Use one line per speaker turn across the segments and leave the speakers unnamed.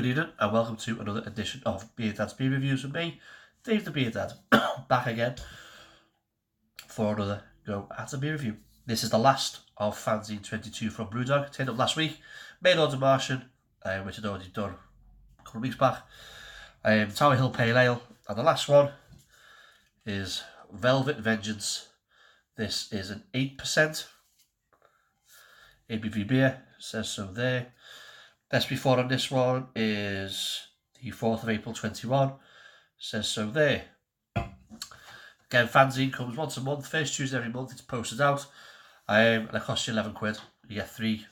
Good evening and welcome to another edition of Beer Dad's Beer Reviews with me, Dave the Beer Dad, back again for another go at a beer review. This is the last of Fznzine 22 from Brewdog, turned up last week. Mail order Martian, which I'd already done a couple of weeks back. Tower Hill Pale Ale, and the last one is Velvet Vengeance. This is an 8% ABV beer, says so there. Best before on this one is the 4th of April 21, says so there. Again, Fznzine comes once a month, first Tuesday every month, it's posted out, and it costs you £11. You get 3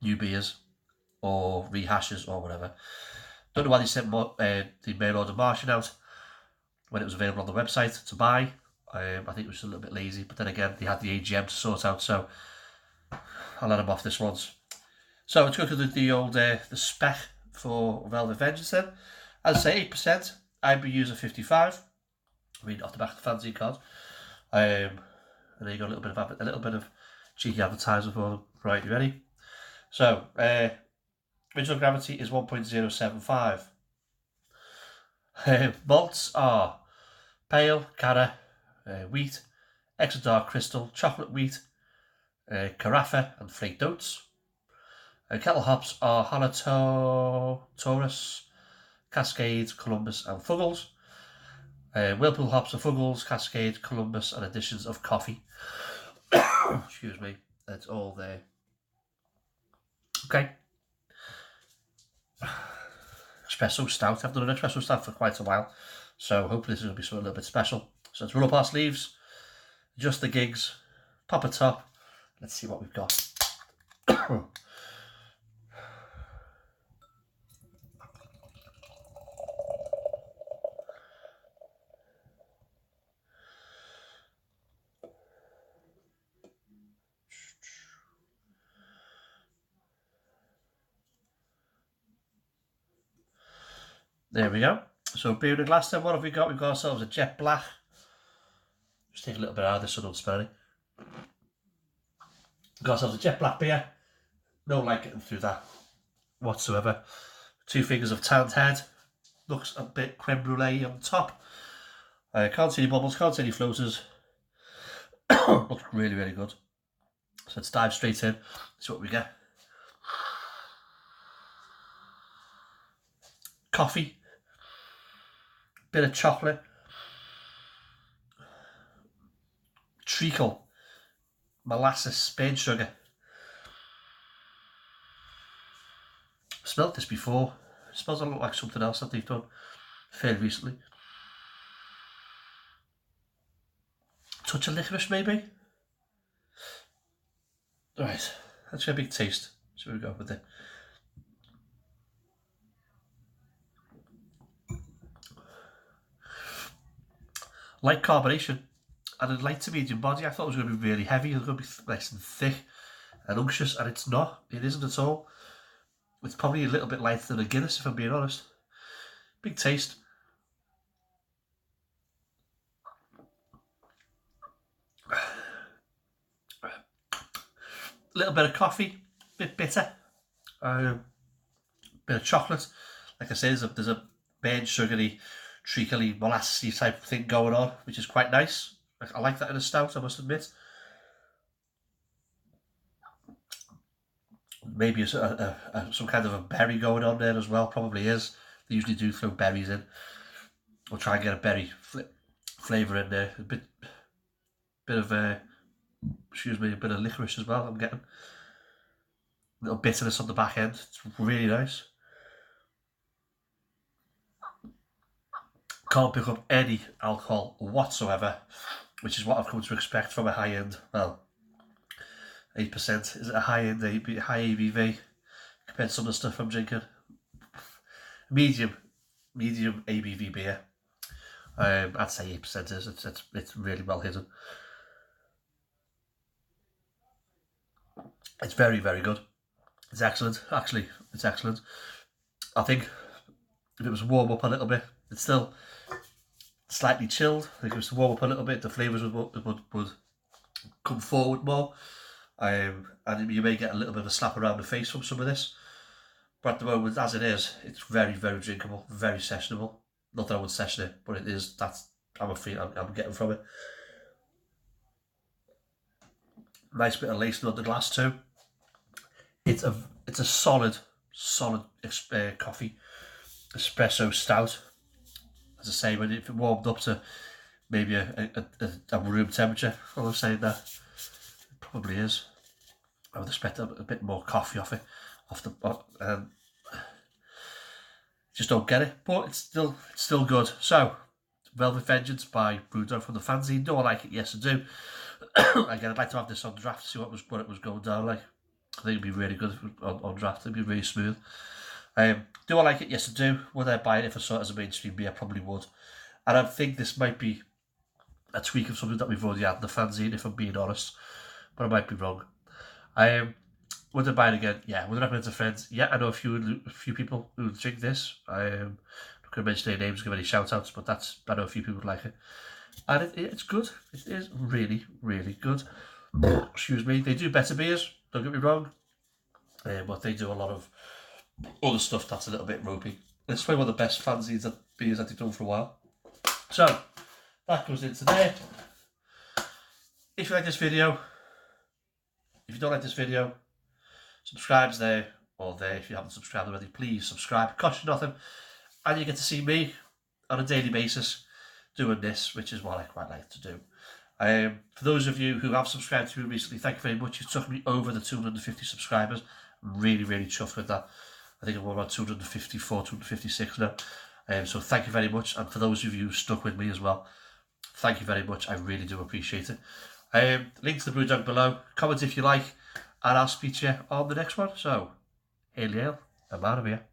new beers, or rehashes, or whatever. Don't know why they sent the mail order Martian out when it was available on the website to buy. I think it was a little bit lazy, but then again, they had the AGM to sort out, so I'll let them off this once. So let's go to the old the spec for Velvet Vengeance then. As I say, 8%, IBUs are 55. Read off the back of the Fznzine card. And there you go, a little bit of cheeky advertising for them. Right, you ready? So, original gravity is 1.075. Malts are pale, cara, wheat, extra dark crystal, chocolate wheat, carafa and flaked oats. Kettle hops are Taurus, Cascade, Columbus and Fuggles. Whirlpool hops are Fuggles, Cascade, Columbus and additions of coffee. Excuse me, that's all there. Okay. Espresso Stout. I've done an Espresso Stout for quite a while, so hopefully this is going to be something a little bit special. So let's roll up our sleeves, adjust the gigs, pop a top. Let's see what we've got. There we go. So beer in a glass then, what have we got? We've got ourselves a jet black. Just take a little bit out of this so I don't smell it. We've got ourselves a jet black beer. No light getting through that whatsoever. 2 fingers of tanned head. Looks a bit creme brulee on top. Can't see any bubbles, can't see any floaters. Looks really, really good. So let's dive straight in. See what we get. Coffee. Bit of chocolate, treacle, molasses, spade sugar. I've smelled this before. It smells a lot like something else that they've done fairly recently. Touch of licorice maybe? Right, let's get a big taste. So we go with it. Light carbonation and a light to medium body. I thought it was going to be really heavy. It was going to be nice and thick and unctuous, and it's not. It isn't at all. It's probably a little bit lighter than a Guinness, if I'm being honest. Big taste. A little bit of coffee, bit bitter. Bit of chocolate. Like I say, there's a burnt, sugary, treacly, molassy type of thing going on, which is quite nice. I like that in a stout, I must admit. Maybe some kind of a berry going on there as well, probably is. They usually do throw berries in. Or try and get a berry flavour in there. A bit of a bit of licorice as well, I'm getting. A little bitterness on the back end. It's really nice. Can't pick up any alcohol whatsoever, which is what I've come to expect from a high-end, well, 8%. Is it a high-end, high ABV compared to some of the stuff I'm drinking? Medium ABV beer. I'd say 8% is. It's really well hidden. It's very, very good. It's excellent. Actually, it's excellent. I think if it was warm up a little bit, it's still slightly chilled. I think if it was to warm up a little bit, the flavours would come forward more. And you may get a little bit of a slap around the face from some of this. But at the moment, as it is, it's very, very drinkable, very sessionable. Not that I would session it, but it is. That's I'm getting from it. Nice bit of lacing on the glass too. It's a solid coffee, espresso stout. As I say, when if it warmed up to maybe a room temperature, I was saying that it probably is. I would expect a bit more coffee off it, just don't get it, but it's still good. So, Velvet Vengeance by Brewdog from the Fznzine. Do I like it? Yes, I do. Again, I'd like to have this on draft to see what it was going down like. I think it'd be really good on draft. It'd be really smooth. Do I like it? Yes, I do. Would I buy it if I saw it as a mainstream beer? I probably would. And I think this might be a tweak of something that we've already had in the Fznzine, if I'm being honest. But I might be wrong. Would I buy it again? Yeah. Would I recommend it to friends? Yeah, I know a few people who drink this. I'm not going to mention their names, give any shout outs, but I know a few people would like it. And it's good. It is really, really good. Excuse me. They do better beers, don't get me wrong. But they do a lot of other stuff that's a little bit ropey. It's probably one of the best Fznzines beers that they've done for a while. So, that goes into there. If you like this video, if you don't like this video, subscribe's there, or there if you haven't subscribed already, please subscribe. It costs you nothing. And you get to see me on a daily basis doing this, which is what I quite like to do. For those of you who have subscribed to me recently, thank you very much. You took me over the 250 subscribers. I'm really, really chuffed with that. I think I'm around 254, 256 now. So thank you very much. And for those of you who stuck with me as well, thank you very much. I really do appreciate it. Link to the Brewdog below. Comment if you like. And I'll speak to you on the next one. So, hail, I'm out of here.